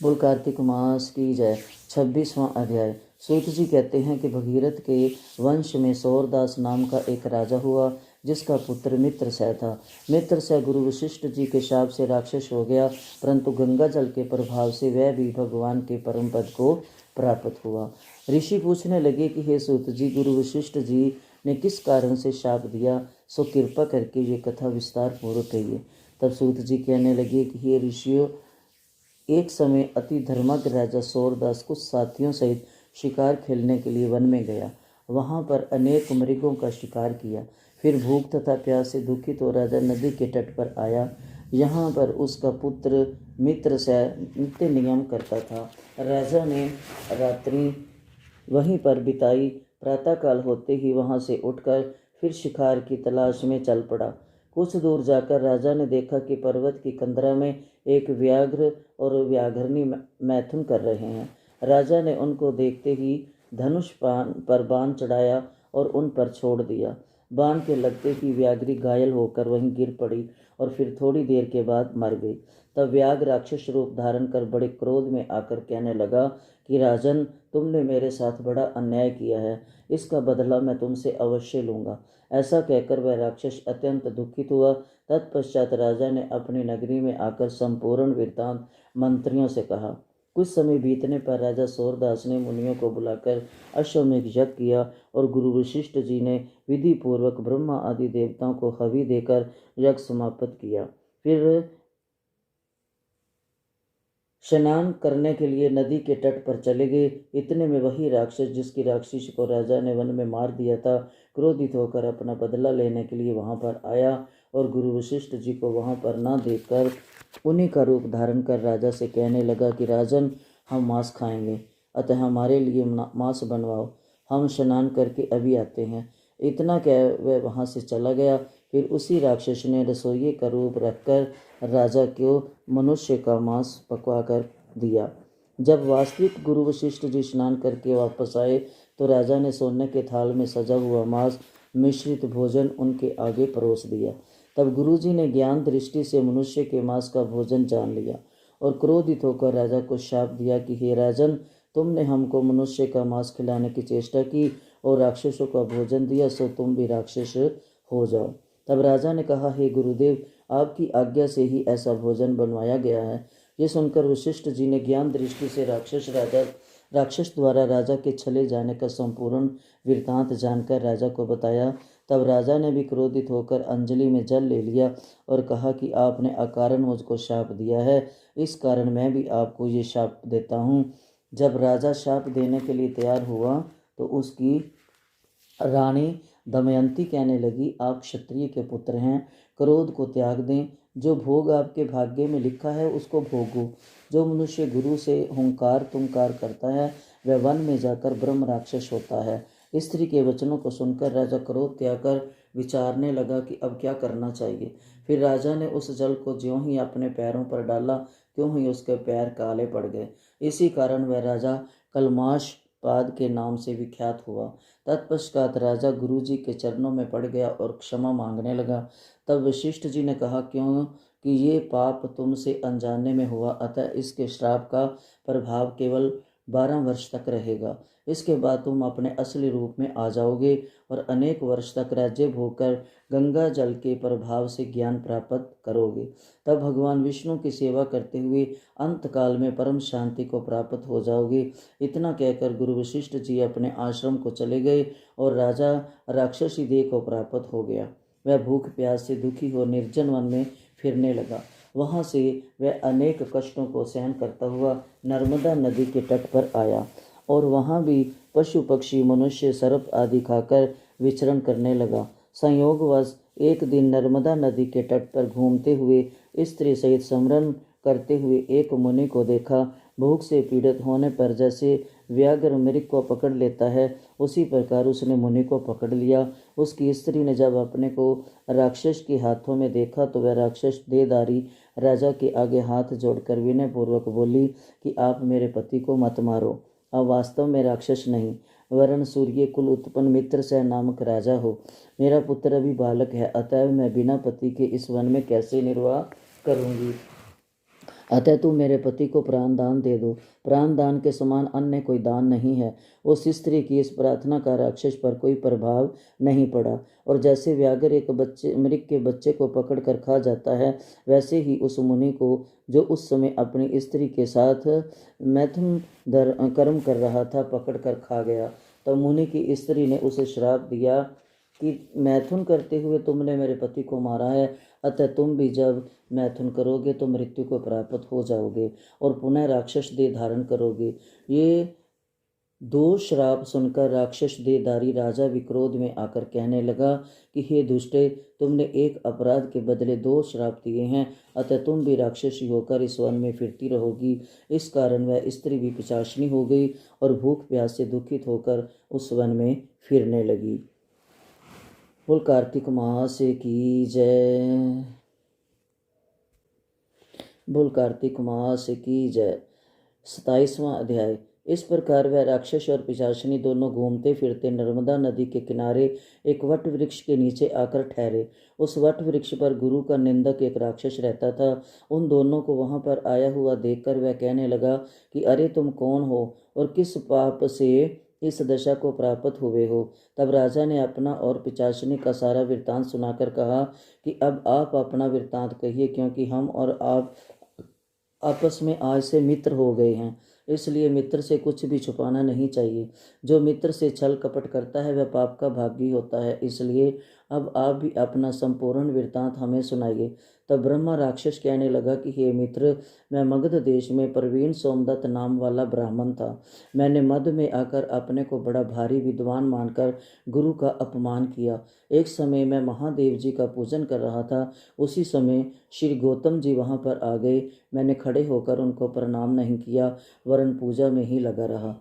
बोल कार्तिक मास की जय। 26वां अध्याय। सूत जी कहते हैं कि भगीरथ के वंश में सौरदास नाम का एक राजा हुआ, जिसका पुत्र मित्रसेन था। मित्रसेन गुरु वशिष्ठ जी के शाप से राक्षस हो गया, परंतु गंगा जल के प्रभाव से वह भी भगवान के परम पद को प्राप्त हुआ। ऋषि पूछने लगे कि हे सूत जी, गुरु वशिष्ठ जी ने किस कारण से शाप दिया, सो कृपा करके ये कथा विस्तार पूर्वक कहिए। तब सूत जी कहने लगे कि हे ऋषियों, एक समय अति धर्माज्ञ राजा सौरदास कुछ साथियों सहित शिकार खेलने के लिए वन में गया। वहां पर अनेक मृगों का शिकार किया। फिर भूख तथा प्यास से दुखित हो राजा नदी के तट पर आया। यहाँ पर उसका पुत्र मित्रसेन नित्य नियम करता था। राजा ने रात्रि वहीं पर बिताई। प्रातःकाल होते ही वहां से उठकर फिर शिकार की तलाश में चल पड़ा। कुछ दूर जाकर राजा ने देखा कि पर्वत की कंदरा में एक व्याघ्र और व्याघ्रनी मैथुन कर रहे हैं। राजा ने उनको देखते ही धनुष पर बाण चढ़ाया और उन पर छोड़ दिया। बाण के लगते ही व्याघ्री घायल होकर वहीं गिर पड़ी और फिर थोड़ी देर के बाद मर गई। तब व्याघ्र राक्षस रूप धारण कर बड़े क्रोध में आकर कहने लगा कि राजन, तुमने मेरे साथ बड़ा अन्याय किया है, इसका बदला मैं तुमसे अवश्य लूँगा। ऐसा कहकर वह राक्षस अत्यंत दुखित हुआ। तत्पश्चात राजा ने अपनी नगरी में आकर संपूर्ण वृत्तांत मंत्रियों से कहा। कुछ समय बीतने पर राजा सौरदास ने मुनियों को बुलाकर अश्वमेध यज्ञ किया और गुरु वशिष्ठ जी ने विधि पूर्वक ब्रह्मा आदि देवताओं को हवि देकर यज्ञ समाप्त किया। फिर स्नान करने के लिए नदी के तट पर चले गए। इतने में वही राक्षस जिसकी राक्षसी को राजा ने वन में मार दिया था, क्रोधित होकर अपना बदला लेने के लिए वहां पर आया और गुरु वशिष्ठ जी को वहां पर न देखकर उन्हीं का रूप धारण कर राजा से कहने लगा कि राजन, हम मांस खाएंगे, अतः हमारे लिए मांस बनवाओ, हम स्नान करके अभी आते हैं। इतना कह वह वहाँ से चला गया। फिर उसी राक्षस ने रसोइये का रूप रखकर राजा को मनुष्य का मांस पकवा कर दिया। जब वास्तविक गुरु वशिष्ठ जी स्नान करके वापस आए तो राजा ने सोने के थाल में सजा हुआ मांस मिश्रित भोजन उनके आगे परोस दिया। तब गुरु जी ने ज्ञान दृष्टि से मनुष्य के मांस का भोजन जान लिया और क्रोधित होकर राजा को शाप दिया कि हे राजन, तुमने हमको मनुष्य का मांस खिलाने की चेष्टा की और राक्षसों का भोजन दिया, सो तुम भी राक्षस हो जाओ। तब राजा ने कहा, हे गुरुदेव, आपकी आज्ञा से ही ऐसा भोजन बनवाया गया है। ये सुनकर वशिष्ठ जी ने ज्ञान दृष्टि से राक्षस द्वारा राजा के छले जाने का संपूर्ण वृत्तांत जानकर राजा को बताया। तब राजा ने भी क्रोधित होकर अंजलि में जल ले लिया और कहा कि आपने अकारण मुझको शाप दिया है, इस कारण मैं भी आपको ये शाप देता हूँ। जब राजा शाप देने के लिए तैयार हुआ तो उसकी रानी दमयंती कहने लगी, आप क्षत्रिय के पुत्र हैं, क्रोध को त्याग दें। जो भोग आपके भाग्य में लिखा है उसको भोगो। जो मनुष्य गुरु से हुंकार तुंकार करता है वह वन में जाकर ब्रह्म राक्षस होता है। स्त्री के वचनों को सुनकर राजा क्रोध त्याग कर विचारने लगा कि अब क्या करना चाहिए। फिर राजा ने उस जल को ज्यों ही अपने पैरों पर डाला त्यों ही उसके पैर काले पड़ गए। इसी कारण वह राजा कलमाश पाद के नाम से विख्यात हुआ। तत्पश्चात राजा गुरु जी के चरणों में पड़ गया और क्षमा मांगने लगा। तब वशिष्ठ जी ने कहा, क्यों कि ये पाप तुमसे अनजाने में हुआ, अतः इसके श्राप का प्रभाव केवल 12 वर्ष तक रहेगा। इसके बाद तुम अपने असली रूप में आ जाओगे और अनेक वर्ष तक राज्य भोग कर गंगा जल के प्रभाव से ज्ञान प्राप्त करोगे। तब भगवान विष्णु की सेवा करते हुए अंत काल में परम शांति को प्राप्त हो जाओगे। इतना कहकर गुरु वशिष्ठ जी अपने आश्रम को चले गए और राजा राक्षसी देह को प्राप्त हो गया। वह भूख प्यास से दुखी हो निर्जन वन में फिरने लगा। वहां से वह अनेक कष्टों को सहन करता हुआ नर्मदा नदी के तट पर आया और वहां भी पशु पक्षी मनुष्य सर्प आदि खाकर विचरण करने लगा। संयोगवश एक दिन नर्मदा नदी के तट पर घूमते हुए स्त्री सहित स्मरण करते हुए एक मुनि को देखा। भूख से पीड़ित होने पर जैसे व्याघ्र मृग को पकड़ लेता है, उसी प्रकार उसने मुनि को पकड़ लिया। उसकी स्त्री ने जब अपने को राक्षस के हाथों में देखा तो वह राक्षस देहधारी राजा के आगे हाथ जोड़कर विनय पूर्वक बोली कि आप मेरे पति को मत मारो। अब वास्तव में राक्षस नहीं वरण सूर्य कुल उत्पन्न मित्रसेन नामक राजा हो। मेरा पुत्र अभी बालक है, अतएव मैं बिना पति के इस वन में कैसे निर्वाह करूंगी। अतः तू मेरे पति को प्राण दान दे दो। प्राण दान के समान अन्य कोई दान नहीं है। उस स्त्री की इस प्रार्थना का राक्षस पर कोई प्रभाव नहीं पड़ा, और जैसे व्याघ्र एक मृग के बच्चे को पकड़ कर खा जाता है, वैसे ही उस मुनि को, जो उस समय अपनी स्त्री के साथ मैथुन कर्म कर रहा था, पकड़ कर खा गया। तब मुनि की स्त्री ने उसे श्राप दिया कि मैथुन करते हुए तुमने मेरे पति को मारा है, अतः तुम भी जब मैथुन करोगे तो मृत्यु को प्राप्त हो जाओगे और पुनः राक्षस देह धारण करोगे। ये दो श्राप सुनकर राक्षस देहधारी राजा विक्रोध में आकर कहने लगा कि हे दुष्टे, तुमने एक अपराध के बदले दो श्राप दिए हैं, अतः तुम भी राक्षसी होकर इस वन में फिरती रहोगी। इस कारण वह स्त्री भी पिशाचिनी हो गई और भूख प्यास से दुखित होकर उस वन में फिरने लगी। बोल कार्तिक मास की जय। बोल कार्तिक मास की जय। 27वां अध्याय। इस प्रकार वह राक्षस और पिशाचिनी दोनों घूमते फिरते नर्मदा नदी के किनारे एक वट वृक्ष के नीचे आकर ठहरे। उस वट वृक्ष पर गुरु का निंदक एक राक्षस रहता था। उन दोनों को वहां पर आया हुआ देखकर वह कहने लगा कि अरे तुम कौन हो और किस पाप से इस दशा को प्राप्त हुए हो। तब राजा ने अपना और पिशाचिनी का सारा वृत्तांत सुनाकर कहा कि अब आप अपना वृत्तांत कहिए, क्योंकि हम और आप आपस में आज से मित्र हो गए हैं, इसलिए मित्र से कुछ भी छुपाना नहीं चाहिए। जो मित्र से छल कपट करता है वह पाप का भागी होता है, इसलिए अब आप भी अपना संपूर्ण वृत्तांत हमें सुनाइए। तब ब्रह्मा राक्षस कहने लगा कि हे मित्र, मैं मगध देश में प्रवीण सोमदत्त नाम वाला ब्राह्मण था। मैंने मद में आकर अपने को बड़ा भारी विद्वान मानकर गुरु का अपमान किया। एक समय मैं महादेव जी का पूजन कर रहा था। उसी समय श्री गौतम जी वहाँ पर आ गए। मैंने खड़े होकर उनको प्रणाम नहीं किया, वरन पूजा में ही लगा रहा।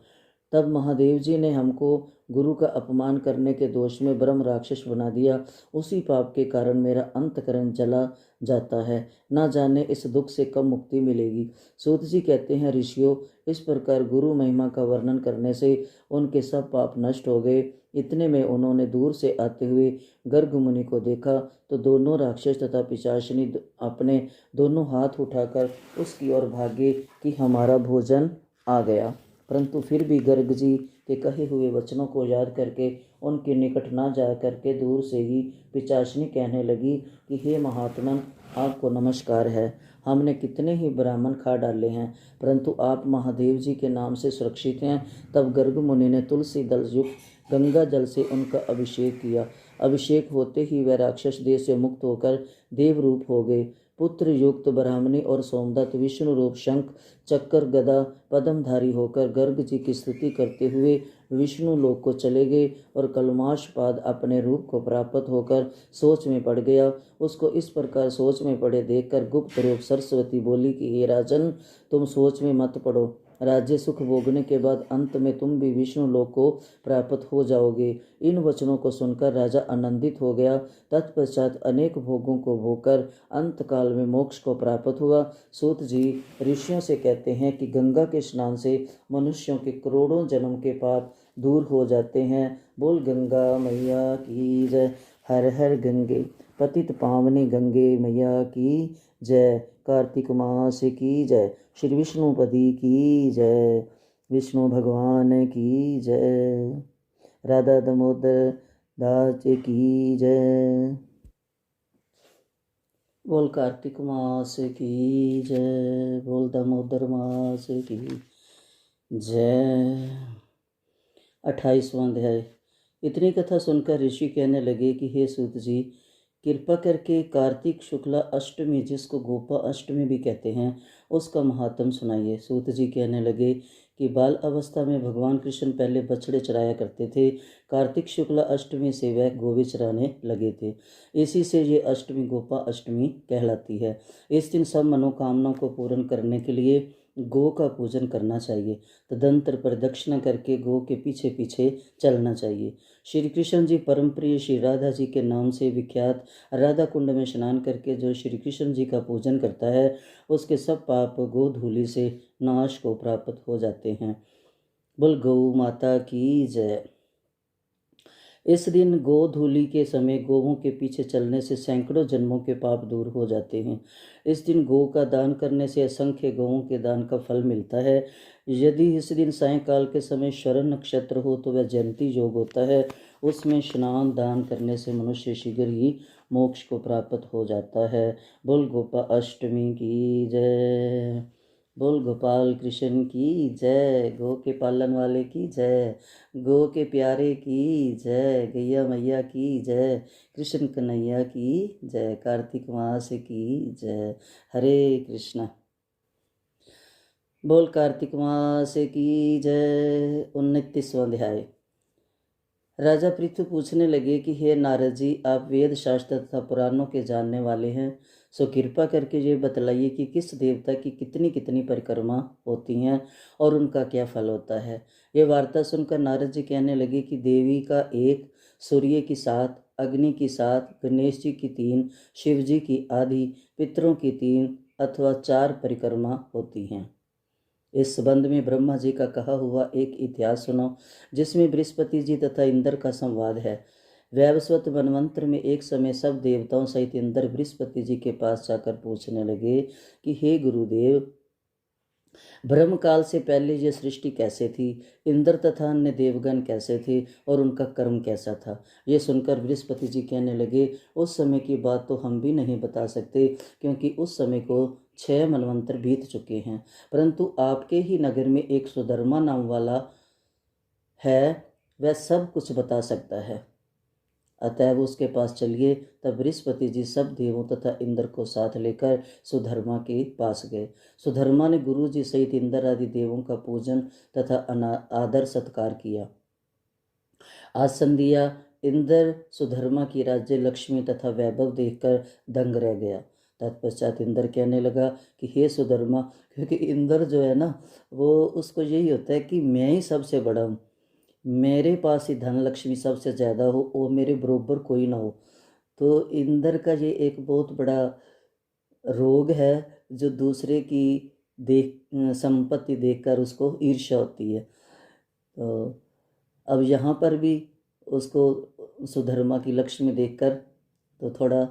तब महादेव जी ने हमको गुरु का अपमान करने के दोष में ब्रह्म राक्षस बना दिया। उसी पाप के कारण मेरा अंतकरण जला जाता है। ना जाने इस दुख से कब मुक्ति मिलेगी। सूत जी कहते हैं, ऋषियों, इस प्रकार गुरु महिमा का वर्णन करने से उनके सब पाप नष्ट हो गए। इतने में उन्होंने दूर से आते हुए गर्ग मुनि को देखा तो दोनों राक्षस तथा पिशाचिनी अपने दोनों हाथ उठाकर उसकी ओर भागे कि हमारा भोजन आ गया। परंतु फिर भी गर्ग जी के कहे हुए वचनों को याद करके उनके निकट ना जा करके दूर से ही पिशाचिनी कहने लगी कि हे महात्मन, आपको नमस्कार है। हमने कितने ही ब्राह्मण खा डाले हैं, परंतु आप महादेव जी के नाम से सुरक्षित हैं। तब गर्ग मुनि ने तुलसी दल युक्त गंगा जल से उनका अभिषेक किया। अभिषेक होते ही वह राक्षस देह से मुक्त होकर देव रूप हो गए। पुत्र युक्त ब्राह्मणी और सोमदत्त विष्णु रूप शंख चक्कर गदा पद्मधारी होकर गर्ग जी की स्तुति करते हुए विष्णु लोक को चले गए और कलमाशपाद अपने रूप को प्राप्त होकर सोच में पड़ गया। उसको इस प्रकार सोच में पड़े देखकर गुप्त रूप सरस्वती बोली कि हे राजन, तुम सोच में मत पड़ो। राज्य सुख भोगने के बाद अंत में तुम भी विष्णु लोक को प्राप्त हो जाओगे। इन वचनों को सुनकर राजा आनंदित हो गया। तत्पश्चात अनेक भोगों को भोगकर अंत काल में मोक्ष को प्राप्त हुआ। सूत जी ऋषियों से कहते हैं कि गंगा के स्नान से मनुष्यों के करोड़ों जन्म के पाप दूर हो जाते हैं। बोल गंगा मैया की जय। हर हर गंगे पतित पावनी गंगे मैया की जय। कार्तिक मास की जय। श्री विष्णुपति की जय। विष्णु भगवान की जय। राधा दामोदर दास की जय। बोल कार्तिक मास की जय। बोल दामोदर मास की जय। 28वां अध्याय। इतनी कथा सुनकर ऋषि कहने लगे कि हे सूत जी, कृपा करके कार्तिक शुक्ला अष्टमी, जिसको गोपा अष्टमी भी कहते हैं, उसका महात्म सुनाइए। सूत जी कहने लगे कि बाल अवस्था में भगवान कृष्ण पहले बछड़े चराया करते थे। कार्तिक शुक्ला अष्टमी से वह गोवे चराने लगे थे। इसी से ये अष्टमी गोपा अष्टमी कहलाती है। इस दिन सब मनोकामनाओं को पूर्ण करने के लिए गो का पूजन करना चाहिए। तदंतर प्रदक्षिणा करके गो के पीछे पीछे चलना चाहिए। श्री कृष्ण जी परम प्रिय श्री राधा जी के नाम से विख्यात राधा कुंड में स्नान करके जो श्री कृष्ण जी का पूजन करता है, उसके सब पाप गोधूलि से नाश को प्राप्त हो जाते हैं। बोल गौ माता की जय। इस दिन गोधूलि के समय गोवों के पीछे चलने से सैकड़ों जन्मों के पाप दूर हो जाते हैं। इस दिन गौ का दान करने से असंख्य गौओं के दान का फल मिलता है। यदि इस दिन सायंकाल के समय शरण नक्षत्र हो तो वह जयंती योग होता है। उसमें स्नान दान करने से मनुष्य शीघ्र ही मोक्ष को प्राप्त हो जाता है। बोल गोपाल अष्टमी की जय। बोल गोपाल कृष्ण की जय। गौ के पालन वाले की जय। गौ के प्यारे की जय। गैया मैया की जय। कृष्ण कन्हैया की जय। कार्तिक मास की जय। हरे कृष्णा। बोल कार्तिक मास की जय। 29वां अध्याय। राजा पृथु पूछने लगे कि हे नारद जी, आप वेद शास्त्र तथा पुराणों के जानने वाले हैं, सो कृपा करके ये बतलाइए कि किस देवता की कितनी कितनी परिक्रमा होती हैं और उनका क्या फल होता है। ये वार्ता सुनकर नारद जी कहने लगे कि देवी का 1, सूर्य की 7, अग्नि की 7, गणेश जी की 3, शिव जी की आधी, पितरों की 3 अथवा 4 परिक्रमा होती हैं। इस संबंध में ब्रह्मा जी का कहा हुआ एक इतिहास सुनो, जिसमें बृहस्पति जी तथा इंद्र का संवाद है। वैवस्वत मनवंतर में एक समय सब देवताओं सहित इंद्र बृहस्पति जी के पास जाकर पूछने लगे कि हे गुरुदेव, ब्रह्म काल से पहले यह सृष्टि कैसे थी, इंद्र तथा अन्य देवगण कैसे थे और उनका कर्म कैसा था। ये सुनकर बृहस्पति जी कहने लगे, उस समय की बात तो हम भी नहीं बता सकते, क्योंकि उस समय को 6 मनवंतर बीत चुके हैं। परंतु आपके ही नगर में एक सुधर्मा नाम वाला है, वह सब कुछ बता सकता है। अतएव उसके पास चलिए। तब बृहस्पति जी सब देवों तथा इंद्र को साथ लेकर सुधर्मा के पास गए। सुधर्मा ने गुरु जी सहित इंद्र आदि देवों का पूजन तथा आदर सत्कार किया। आसन दिया। इंद्र सुधर्मा की राज्य लक्ष्मी तथा वैभव देखकर दंग रह गया। तत्पश्चात इंद्र कहने लगा कि हे सुधर्मा, क्योंकि इंद्र जो है ना, वो उसको यही होता है कि मैं ही सबसे बड़ा हूँ, मेरे पास ही धन लक्ष्मी सबसे ज़्यादा हो और मेरे बरोबर कोई ना हो। तो इंद्र का ये एक बहुत बड़ा रोग है, जो दूसरे की संपत्ति देखकर उसको ईर्ष्या होती है। तो अब यहाँ पर भी उसको सुधर्मा की लक्ष्मी देखकर तो थोड़ा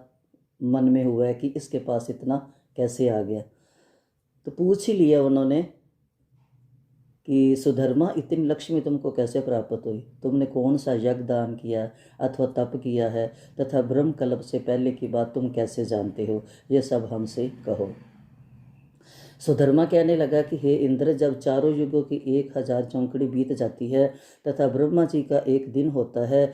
मन में हुआ है कि इसके पास इतना कैसे आ गया। तो पूछ ही लिया उन्होंने कि सुधर्मा, इतनी लक्ष्मी तुमको कैसे प्राप्त हुई, तुमने कौन सा यज्ञ दान किया अथवा तप किया है, तथा ब्रह्म कल्प से पहले की बात तुम कैसे जानते हो, ये सब हमसे कहो। सुधर्मा कहने लगा कि हे इंद्र, जब चारों युगों की 1000 चौकड़ी बीत जाती है तथा ब्रह्मा जी का एक दिन होता है,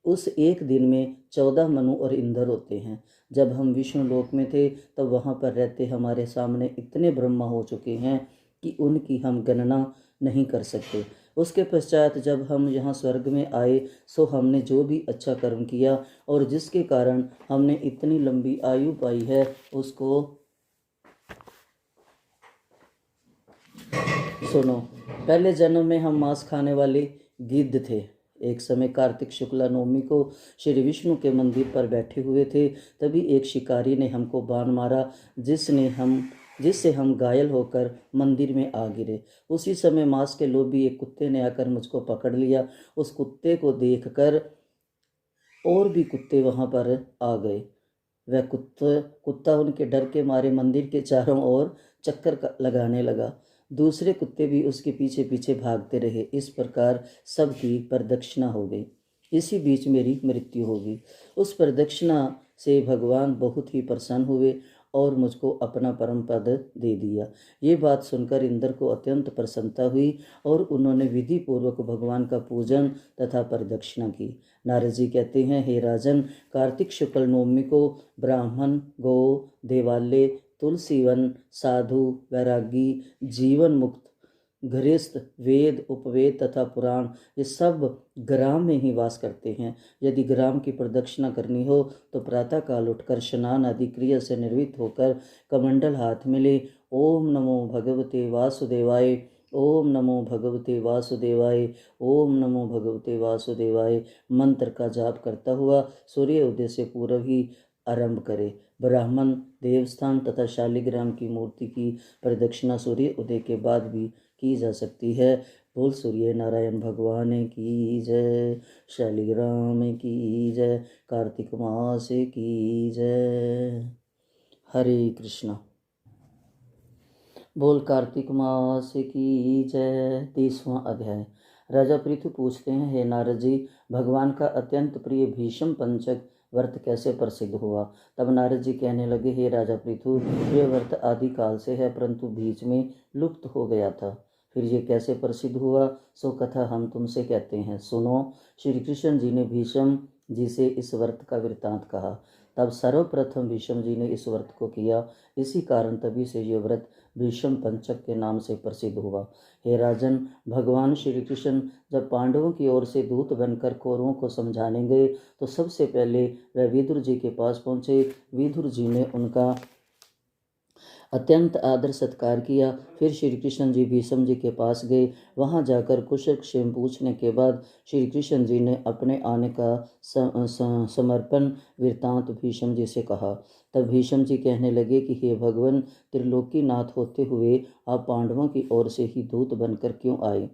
उस एक दिन में 14 मनु और इंद्र होते हैं। जब हम विष्णु लोक में थे तब वहाँ पर रहते हमारे सामने इतने ब्रह्मा हो चुके हैं कि उनकी हम गणना नहीं कर सकते। उसके पश्चात जब हम यहाँ स्वर्ग में आए, सो हमने जो भी अच्छा कर्म किया और जिसके कारण हमने इतनी लंबी आयु पाई है, उसको सुनो। पहले जन्म में हम मांस खाने वाले गिद्ध थे। एक समय कार्तिक शुक्ला नवमी को श्री विष्णु के मंदिर पर बैठे हुए थे, तभी एक शिकारी ने हमको बाण मारा, जिससे हम घायल होकर मंदिर में आ गिरे। उसी समय मांस के लोभी एक कुत्ते ने आकर मुझको पकड़ लिया। उस कुत्ते को देखकर और भी कुत्ते वहां पर आ गए। वह कुत्ता उनके डर के मारे मंदिर के चारों ओर चक्कर लगाने लगा। दूसरे कुत्ते भी उसके पीछे पीछे भागते रहे। इस प्रकार सबकी प्रदक्षिणा हो गई। इसी बीच मेरी मृत्यु हो गई। उस प्रदक्षिणा से भगवान बहुत ही प्रसन्न हुए और मुझको अपना परम पद दे दिया। ये बात सुनकर इंद्र को अत्यंत प्रसन्नता हुई और उन्होंने विधि पूर्वक भगवान का पूजन तथा प्रदक्षिणा की। नारद जी कहते हैं, हे राजन, कार्तिक शुक्ल नवमी को ब्राह्मण, गौ, देवालय, तुलसीवन, साधु, वैरागी, जीवन मुक्त, गृहस्थ, वेद, उपवेद तथा पुराण, ये सब ग्राम में ही वास करते हैं। यदि ग्राम की प्रदक्षिणा करनी हो तो प्रातःकाल उठकर स्नान आदि क्रिया से निर्वृत्त होकर कमंडल हाथ में ले ओम नमो भगवते वासुदेवाय, ओम नमो भगवते वासुदेवाय, ओम नमो भगवते वासुदेवाय मंत्र का जाप करता हुआ सूर्य उदय से पूर्व ही आरंभ करे। ब्राह्मण देवस्थान तथा शालिग्राम की मूर्ति की प्रदक्षिणा सूर्य उदय के बाद भी की जा सकती है। बोल सूर्य नारायण भगवान की जय, शालिग्राम की जय, कार्तिक मास की जय। हरे कृष्णा। बोल कार्तिक मास की जय। 30वां अध्याय। राजा पृथु पूछते हैं, हे नारद जी, भगवान का अत्यंत प्रिय भीष्म पंचक व्रत कैसे प्रसिद्ध हुआ। तब नारद जी कहने लगे, हे राजा पृथु, यह व्रत आदि काल से है, परंतु बीच में लुप्त हो गया था। फिर ये कैसे प्रसिद्ध हुआ, सो कथा हम तुमसे कहते हैं, सुनो। श्री कृष्ण जी ने भीष्म जी से इस व्रत का वृत्तांत कहा। तब सर्वप्रथम भीष्म जी ने इस व्रत को किया। इसी कारण तभी से यह व्रत भीष्म पंचक के नाम से प्रसिद्ध हुआ। हे राजन, भगवान श्री कृष्ण जब पांडवों की ओर से दूत बनकर कौरवों को समझाने गए तो सबसे पहले वह विदुर जी के पास पहुँचे। विदुर जी ने उनका अत्यंत आदर सत्कार किया। फिर श्री कृष्ण जी भीष्म जी के पास गए। वहां जाकर कुशल क्षेम पूछने के बाद श्री कृष्ण जी ने अपने आने का समर्पण वृत्तांत भीष्म जी से कहा। तब भीष्म जी कहने लगे कि हे भगवान, त्रिलोकीनाथ होते हुए आप पांडवों की ओर से ही दूत बनकर क्यों आए।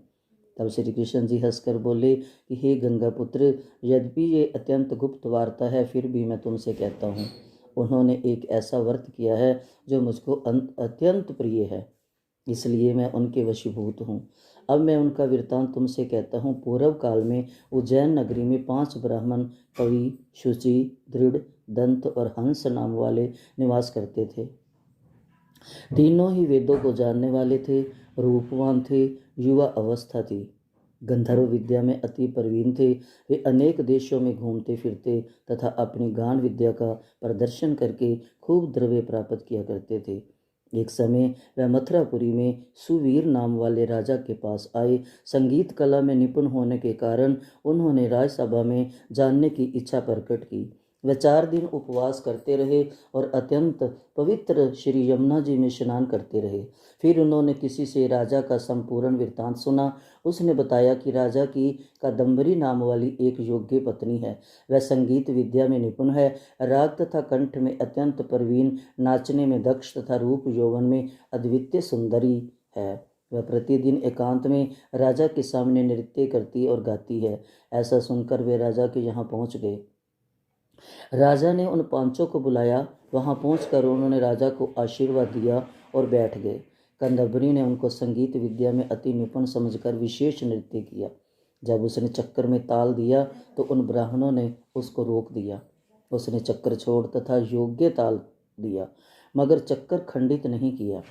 तब श्री कृष्ण जी हंसकर बोले कि हे गंगा पुत्र, यद्यपि ये अत्यंत गुप्त वार्ता है, फिर भी मैं तुमसे कहता हूँ। उन्होंने एक ऐसा व्रत किया है जो मुझको अत्यंत प्रिय है, इसलिए मैं उनके वशीभूत हूँ। अब मैं उनका वृत्तांत तुमसे कहता हूँ। पूर्व काल में उज्जैन नगरी में 5 ब्राह्मण कवि, शुचि, दृढ़, दंत और हंस नाम वाले निवास करते थे। तीनों ही वेदों को जानने वाले थे, रूपवान थे, युवा अवस्था थी, गंधर्व विद्या में अति प्रवीण थे। वे अनेक देशों में घूमते फिरते तथा अपनी गान विद्या का प्रदर्शन करके खूब द्रव्य प्राप्त किया करते थे। एक समय वह मथुरापुरी में सुवीर नाम वाले राजा के पास आए। संगीत कला में निपुण होने के कारण उन्होंने राजसभा में जानने की इच्छा प्रकट की। वे 4 दिन उपवास करते रहे और अत्यंत पवित्र श्री यमुना जी में स्नान करते रहे। फिर उन्होंने किसी से राजा का संपूर्ण वृत्तांत सुना। उसने बताया कि राजा की कादम्बरी नाम वाली एक योग्य पत्नी है। वह संगीत विद्या में निपुण है, राग तथा कंठ में अत्यंत प्रवीण, नाचने में दक्ष तथा रूप यौवन में अद्वितीय सुंदरी है। वह प्रतिदिन एकांत में राजा के सामने नृत्य करती और गाती है। ऐसा सुनकर वे राजा के यहाँ पहुँच गए। राजा ने उन 5 को बुलाया। वहां पहुंचकर उन्होंने राजा को आशीर्वाद दिया और बैठ गए। कादम्बरी ने उनको संगीत विद्या में अति निपुण समझकर विशेष नृत्य किया। जब उसने चक्कर में ताल दिया तो उन ब्राह्मणों ने उसको रोक दिया। उसने चक्कर छोड़ तथा योग्य ताल दिया, मगर चक्कर खंडित नहीं किया।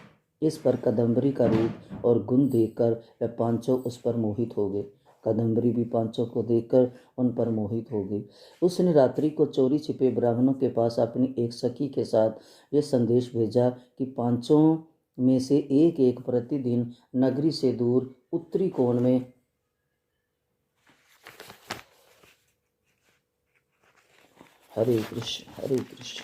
इस पर कादम्बरी का रूप और गुण देखकर वह 5 उस पर मोहित हो गए। कादम्बरी भी 5 को देखकर उन पर मोहित हो गई। उसने रात्रि को चोरी छिपे ब्राह्मणों के पास अपनी एक सखी के साथ यह संदेश भेजा कि 5 में से एक एक प्रतिदिन नगरी से दूर उत्तरी कोण में हरे कृष्ण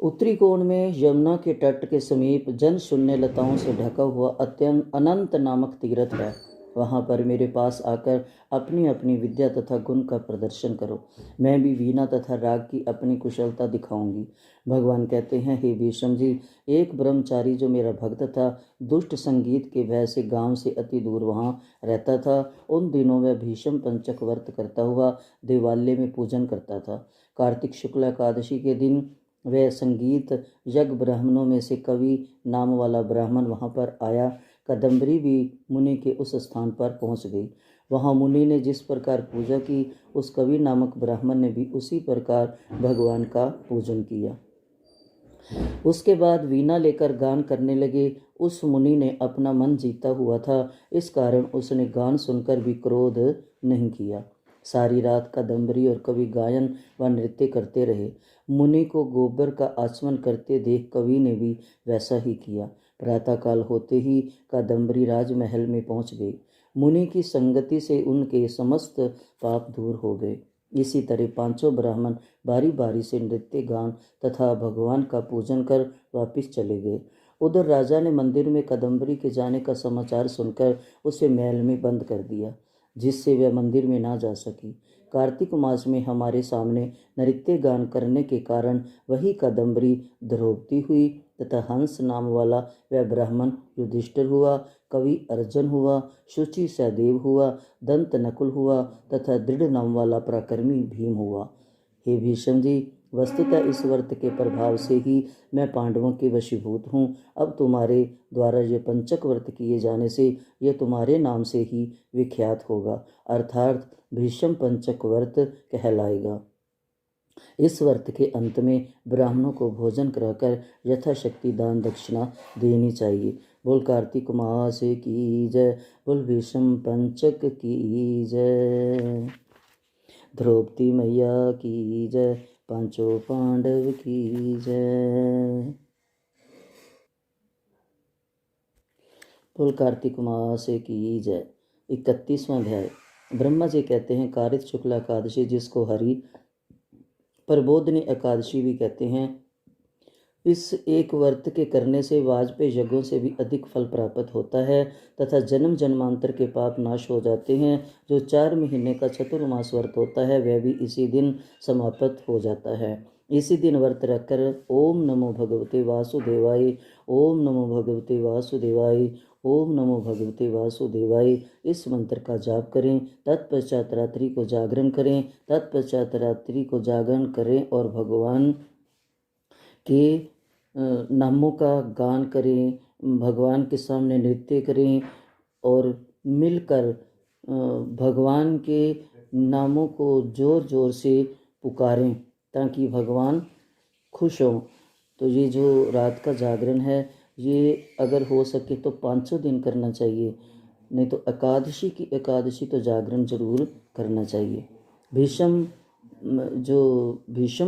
उत्तरी कोण में यमुना के तट के समीप जन शून्य लताओं से ढका हुआ अत्यंत अनंत नामक तीर्थ है। वहाँ पर मेरे पास आकर अपनी अपनी विद्या तथा गुण का प्रदर्शन करो। मैं भी वीणा तथा राग की अपनी कुशलता दिखाऊंगी। भगवान कहते हैं, हे भीष्म जी, एक ब्रह्मचारी जो मेरा भक्त था, दुष्ट संगीत के भय से गांव से अति दूर वहाँ रहता था। उन दिनों वह भीष्म पंचक व्रत करता हुआ देवालय में पूजन करता था। कार्तिक शुक्ल एकादशी के दिन वह संगीत यज्ञ ब्राह्मणों में से कवि नाम वाला ब्राह्मण वहाँ पर आया। कादम्बरी भी मुनि के उस स्थान पर पहुँच गई। वहाँ मुनि ने जिस प्रकार पूजा की, उस कवि नामक ब्राह्मण ने भी उसी प्रकार भगवान का पूजन किया। उसके बाद वीणा लेकर गान करने लगे। उस मुनि ने अपना मन जीता हुआ था, इस कारण उसने गान सुनकर भी क्रोध नहीं किया। सारी रात कादम्बरी और कवि गायन व नृत्य करते रहे। मुनि को गोबर का आचमन करते देख कवि ने भी वैसा ही किया। प्रातःकाल होते ही कादम्बरी राजमहल में पहुंच गई। मुनि की संगति से उनके समस्त पाप दूर हो गए। इसी तरह 5 ब्राह्मण बारी बारी से नृत्य गान तथा भगवान का पूजन कर वापिस चले गए। उधर राजा ने मंदिर में कादम्बरी के जाने का समाचार सुनकर उसे महल में बंद कर दिया, जिससे वह मंदिर में ना जा सकी। कार्तिक मास में हमारे सामने नृत्य गान करने के कारण वही कादम्बरी द्रौपदी हुई तथा हंस नाम वाला वह ब्राह्मण युधिष्ठिर हुआ, कवि अर्जुन हुआ, शुचि सहदेव हुआ, दंत नकुल हुआ तथा दृढ़ नाम वाला पराक्रमी भीम हुआ। हे भीष्म जी, वस्तुतः इस व्रत के प्रभाव से ही मैं पांडवों के वशीभूत हूँ। अब तुम्हारे द्वारा ये पंचक व्रत किए जाने से यह तुम्हारे नाम से ही विख्यात होगा, अर्थात भीष्म पंचक व्रत कहलाएगा। इस व्रत के अंत में ब्राह्मणों को भोजन कराकर यथाशक्ति दान दक्षिणा देनी चाहिए। बोल कार्तिक मास की जय, बोल भीष्म पंचक की जय, द्रौपदी मैया की जय, पांचों पांडव की जय। बोल कार्तिक मास की जय। 31वां अध्याय। ब्रह्मा जी कहते हैं, कार्तिक शुक्ल एकादशी जिसको हरि प्रबोधनी एकादशी भी कहते हैं, इस एक व्रत के करने से वाजपेय यज्ञों से भी अधिक फल प्राप्त होता है तथा जन्म जन्मांतर के पाप नाश हो जाते हैं। जो 4 महीने का चतुर्मास व्रत होता है वह भी इसी दिन समाप्त हो जाता है। इसी दिन व्रत रखकर ओम नमो भगवते वासुदेवाय, ओम नमो भगवते वासुदेवाय, ओम नमो भगवते वासुदेवाय इस मंत्र का जाप करें। तत्पश्चात रात्रि को जागरण करें, तत्पश्चात रात्रि को जागरण करें और भगवान के नामों का गान करें, भगवान के सामने नृत्य करें और मिलकर भगवान के नामों को ज़ोर ज़ोर से पुकारें ताकि भगवान खुश हों। तो ये जो रात का जागरण है ये अगर हो सके तो 500 दिन करना चाहिए, नहीं तो एकादशी की एकादशी तो जागरण जरूर करना चाहिए। भीष्म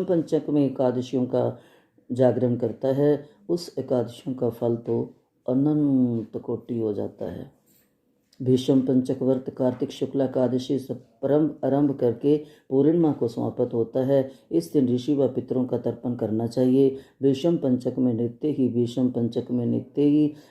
पंचक में एकादशियों का जागरण करता है उस एकादशियों का फल तो अनंत कोटि हो जाता है। भीष्म पंचक व्रत कार्तिक शुक्ला एकादशी से आरंभ करके पूर्णिमा को समाप्त होता है। इस दिन ऋषि व पितरों का तर्पण करना चाहिए। भीष्म पंचक में नित्य ही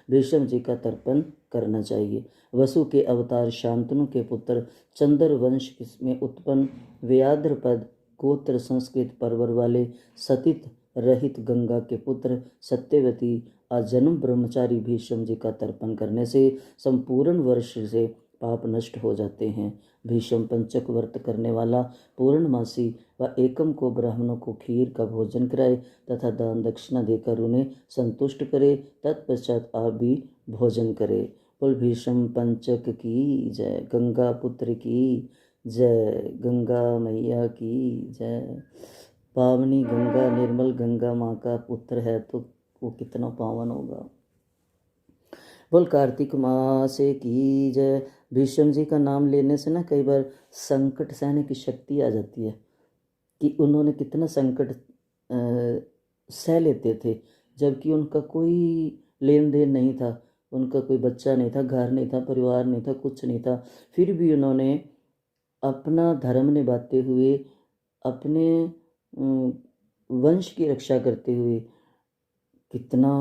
भीष्म जी का तर्पण करना चाहिए। वसु के अवतार शांतनु के पुत्र चंद्र वंश में उत्पन्न व्याद्रपद गोत्र संस्कृत पर्वत वाले सतित रहित गंगा के पुत्र सत्यवती अजन्म ब्रह्मचारी भीष्म जी का तर्पण करने से संपूर्ण वर्ष से पाप नष्ट हो जाते हैं। भीष्म पंचक व्रत करने वाला पूर्णमासी व एकम को ब्राह्मणों को खीर का भोजन कराए तथा दान दक्षिणा देकर उन्हें संतुष्ट करे। तत्पश्चात आप भी भोजन करे। बोल भीष्म पंचक की जय, गंगा पुत्र की जय, गंगा मैया की जय। पावनी गंगा, निर्मल गंगा माँ का पुत्र है तो वो कितना पावन होगा। बोल कार्तिक मास की जय। भीष्म जी का नाम लेने से ना कई बार संकट सहने की शक्ति आ जाती है कि उन्होंने कितना संकट सह लेते थे, जबकि उनका कोई लेन देन नहीं था, उनका कोई बच्चा नहीं था, घर नहीं था, परिवार नहीं था, कुछ नहीं था, फिर भी उन्होंने अपना धर्म निभाते हुए अपने वंश की रक्षा करते हुए कितना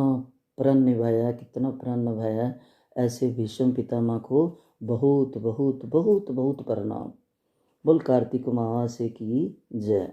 प्रण निभाया। ऐसे भीष्म पितामह को बहुत बहुत बहुत बहुत प्रणाम। बोल कार्तिक मास की जय।